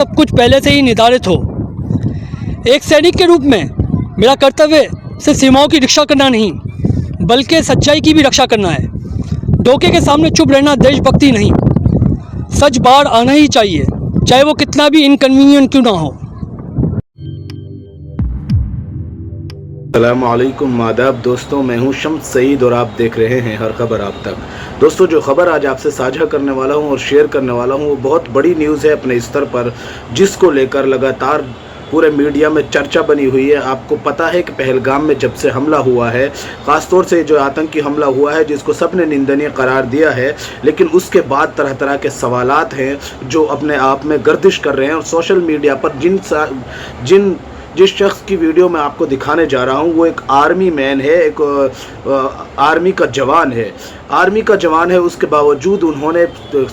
सब कुछ पहले से ही निर्धारित हो। एक सैनिक के रूप में मेरा कर्तव्य सिर्फ सीमाओं की रक्षा करना नहीं, बल्कि सच्चाई की भी रक्षा करना है। धोखे के सामने चुप रहना देशभक्ति नहीं। सच बाहर आना ही चाहिए, चाहे वो कितना भी इनकन्वीनियंट क्यों ना हो। अस्सलामुअलैकुम आदाब दोस्तों, मैं हूं शम्स सईद और आप देख रहे हैं हर खबर आप तक। दोस्तों, जो खबर आज आपसे साझा करने वाला हूं और शेयर करने वाला हूं वो बहुत बड़ी न्यूज़ है अपने स्तर पर, जिसको लेकर लगातार पूरे मीडिया में चर्चा बनी हुई है। आपको पता है कि पहलगाम में जब से हमला हुआ है, ख़ासतौर से जो आतंकी हमला हुआ है जिसको सबने निंदनीय करार दिया है, लेकिन उसके बाद तरह तरह के सवालात हैं जो अपने आप में गर्दिश कर रहे हैं। और सोशल मीडिया पर जिस शख्स की वीडियो मैं आपको दिखाने जा रहा हूं वो एक आर्मी मैन है, एक आर्मी का जवान है। आर्मी का जवान है, उसके बावजूद उन्होंने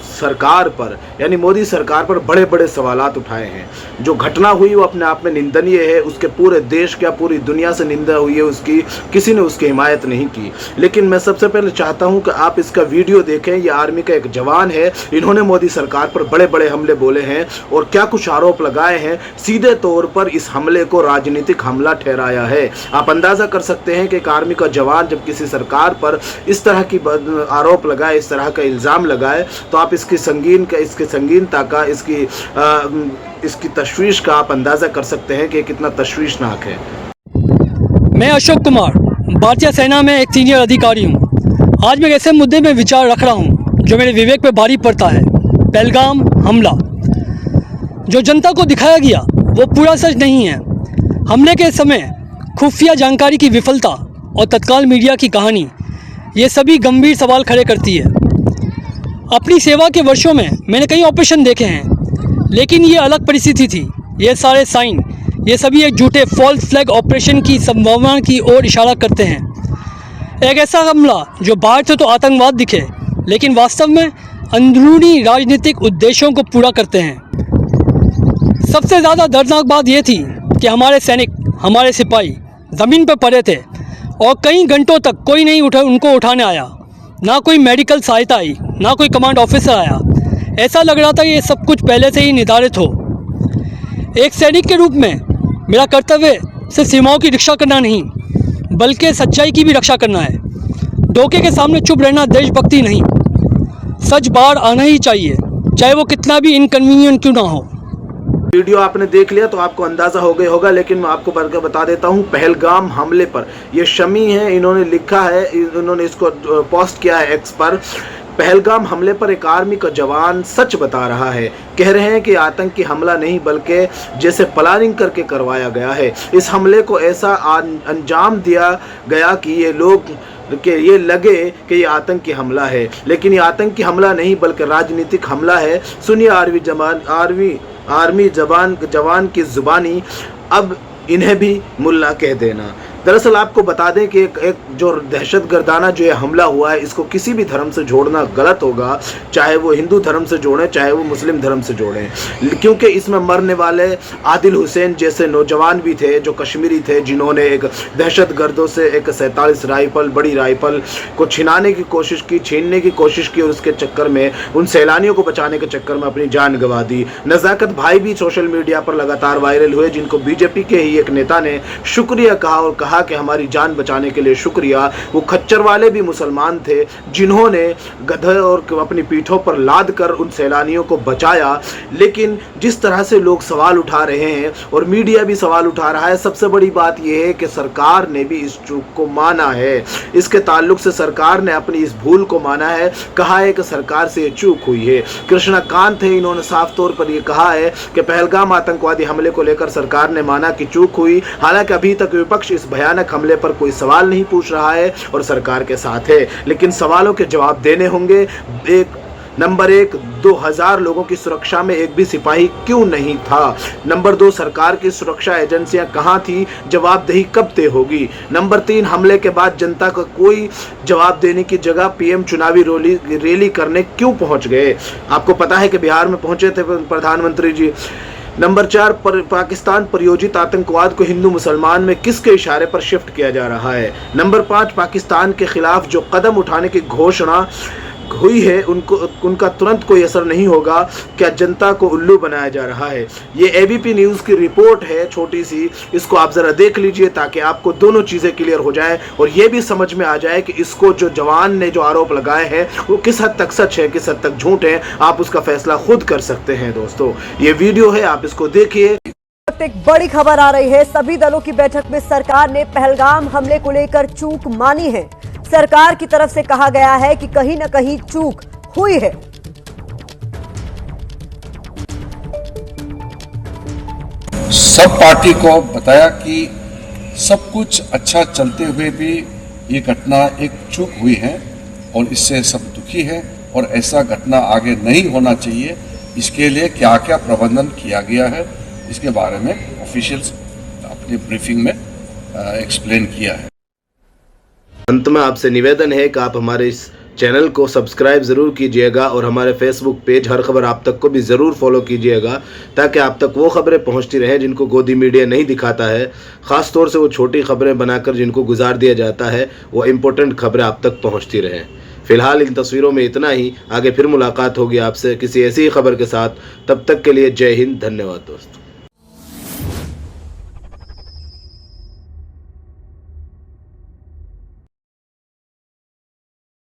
सरकार पर यानी मोदी सरकार पर बड़े बड़े सवालात उठाए हैं। जो घटना हुई वो अपने आप में निंदनीय है, उसके पूरे देश क्या पूरी दुनिया से निंदा हुई है उसकी, किसी ने उसकी हिमायत नहीं की। लेकिन मैं सबसे पहले चाहता हूं कि आप इसका वीडियो देखें। ये आर्मी का एक जवान है, इन्होंने मोदी सरकार पर बड़े बड़े हमले बोले हैं और क्या कुछ आरोप लगाए हैं। सीधे तौर पर इस हमले को राजनीतिक हमला ठहराया है। आप अंदाजा कर सकते हैं कि एक आर्मी का जवान जब किसी सरकार पर इस तरह की आरोप लगाए, इस तरह का इल्ज़ाम लगाए, तो आप इसकी संगीनता का, इसकी तशवीश का आप अंदाज़ा कर सकते हैं कि कितना तशवीशनाक है। मैं अशोक कुमार, भारतीय सेना में एक सीनियर अधिकारी हूँ। आज मैं ऐसे मुद्दे में विचार रख रहा हूँ जो मेरे विवेक पे भारी पड़ता है। पहलगाम हमला जो जनता को दिखाया गया वो पूरा सच नहीं है। हमले के समय खुफिया जानकारी की विफलता और तत्काल मीडिया की कहानी, ये सभी गंभीर सवाल खड़े करती है। अपनी सेवा के वर्षों में मैंने कई ऑपरेशन देखे हैं, लेकिन ये अलग परिस्थिति थी। ये सारे साइन, ये सभी एक झूठे फॉल्स फ्लैग ऑपरेशन की संभावना की ओर इशारा करते हैं। एक ऐसा हमला जो बाहर से तो आतंकवाद दिखे, लेकिन वास्तव में अंदरूनी राजनीतिक उद्देश्यों को पूरा करते हैं। सबसे ज़्यादा दर्दनाक बात यह थी कि हमारे सैनिक, हमारे सिपाही ज़मीन पर पड़े थे और कई घंटों तक कोई नहीं उनको उठाने आया। ना कोई मेडिकल सहायता आई, ना कोई कमांड ऑफिसर आया। ऐसा लग रहा था कि ये सब कुछ पहले से ही निर्धारित हो। एक सैनिक के रूप में मेरा कर्तव्य सिर्फ सीमाओं की रक्षा करना नहीं, बल्कि सच्चाई की भी रक्षा करना है। धोखे के सामने चुप रहना देशभक्ति नहीं। सच बाहर आना ही चाहिए, चाहे वो कितना भी इनकन्वीनियंट क्यों ना हो। वीडियो आपने देख लिया तो आपको अंदाज़ा हो गया होगा, लेकिन मैं आपको बता देता हूं। पहलगाम हमले पर ये शमी है, इन्होंने लिखा है, इन्होंने इसको पोस्ट किया है एक्स पर। पहलगाम हमले पर एक आर्मी का जवान सच बता रहा है। कह रहे हैं कि आतंकी हमला नहीं बल्कि जैसे प्लानिंग करके करवाया गया है। इस हमले को ऐसा अंजाम दिया गया कि ये लगे कि ये आतंकी हमला है, लेकिन ये आतंकी हमला नहीं बल्कि राजनीतिक हमला है। सुनिए आर्मी जवान की जुबानी, अब इन्हें भी मुल्ला कह देना। दरअसल आपको बता दें कि एक जो दहशतगर्दाना जो ये हमला हुआ है, इसको किसी भी धर्म से जोड़ना गलत होगा, चाहे वो हिंदू धर्म से जोड़ें, चाहे वो मुस्लिम धर्म से जोड़ें, क्योंकि इसमें मरने वाले आदिल हुसैन जैसे नौजवान भी थे जो कश्मीरी थे, जिन्होंने एक दहशतगर्दों से एक 47 राइफल, बड़ी राइफल को छीनने की कोशिश की और उसके चक्कर में, उन सैलानियों को बचाने के चक्कर में अपनी जान गंवा दी। नज़ाकत भाई भी सोशल मीडिया पर लगातार वायरल हुए, जिनको बीजेपी के ही एक नेता ने शुक्रिया कहा और कहा कि हमारी जान बचाने के लिए शुक्रिया। वो खच्चर वाले भी मुसलमान थे जिन्होंने गधे और अपनी पीठों पर लाद कर उन सैलानियों को बचाया। लेकिन जिस तरह से लोग सवाल उठा रहे हैं और मीडिया भी सवाल उठा रहा है, सबसे बड़ी बात यह है कि सरकार ने भी इस चूक को माना है। इसके ताल्लुक से सरकार ने अपनी इस भूल को माना है, कहा है कि सरकार से ये चूक हुई है। कृष्णा कांत है, इन्होंने साफ तौर पर यह कहा है कि पहलगाम आतंकवादी हमले को लेकर सरकार ने माना कि चूक हुई। हालांकि अभी तक विपक्ष इस भयानक हमले पर कोई सवाल नहीं पूछ रहा है और सरकार के साथ है, लेकिन सवालों के जवाब देने होंगे। नंबर 1, 2000 लोगों की सुरक्षा में एक भी सिपाही क्यों नहीं था? नंबर 2, सरकार की सुरक्षा एजेंसियां कहां थी? जवाबदेही कब तय होगी? नंबर 3, हमले के बाद जनता का कोई जवाब देने की जगह पीएम चुनावी रैली करने क्यों पहुंच गए? आपको पता है कि बिहार में पहुंचे थे प्रधानमंत्री जी। नंबर 4, पाकिस्तान प्रायोजित आतंकवाद को हिंदू मुसलमान में किसके इशारे पर शिफ्ट किया जा रहा है? नंबर 5, पाकिस्तान के खिलाफ जो कदम उठाने की घोषणा हुई है उनका तुरंत कोई असर नहीं होगा। क्या जनता को उल्लू बनाया जा रहा है? ये एबीपी न्यूज़ की रिपोर्ट है छोटी सी, इसको आप ज़रा देख लीजिए ताकि आपको दोनों चीज़ें क्लियर हो जाए और ये भी समझ में आ जाए कि इसको जो जवान ने जो आरोप लगाए हैं वो किस हद तक सच है, किस हद तक झूठ है। आप उसका फैसला खुद कर सकते हैं। दोस्तों, ये वीडियो है, आप इसको देखिए। एक बड़ी खबर आ रही है। सभी दलों की बैठक में सरकार ने पहलगाम हमले को लेकर चूक मानी है। सरकार की तरफ से कहा गया है कि कहीं न कहीं चूक हुई है। सब पार्टी को बताया कि सब कुछ अच्छा चलते हुए भी ये घटना एक चूक हुई है और इससे सब दुखी है और ऐसा घटना आगे नहीं होना चाहिए। इसके लिए क्या क्या प्रबंधन किया गया है इसके बारे में ऑफिशियल्स अपनी ब्रीफिंग में एक्सप्लेन किया है। अंत में आपसे निवेदन है कि आप हमारे इस चैनल को सब्सक्राइब ज़रूर कीजिएगा और हमारे फेसबुक पेज हर खबर आप तक को भी ज़रूर फॉलो कीजिएगा ताकि आप तक वो खबरें पहुंचती रहें जिनको गोदी मीडिया नहीं दिखाता है। ख़ास तौर से वो छोटी खबरें बनाकर जिनको गुजार दिया जाता है, वो इम्पोर्टेंट खबरें आप तक पहुंचती रहें। फिलहाल इन तस्वीरों में इतना ही। आगे फिर मुलाकात होगी आपसे किसी ऐसी ही खबर के साथ। तब तक के लिए जय हिंद, धन्यवाद दोस्तों।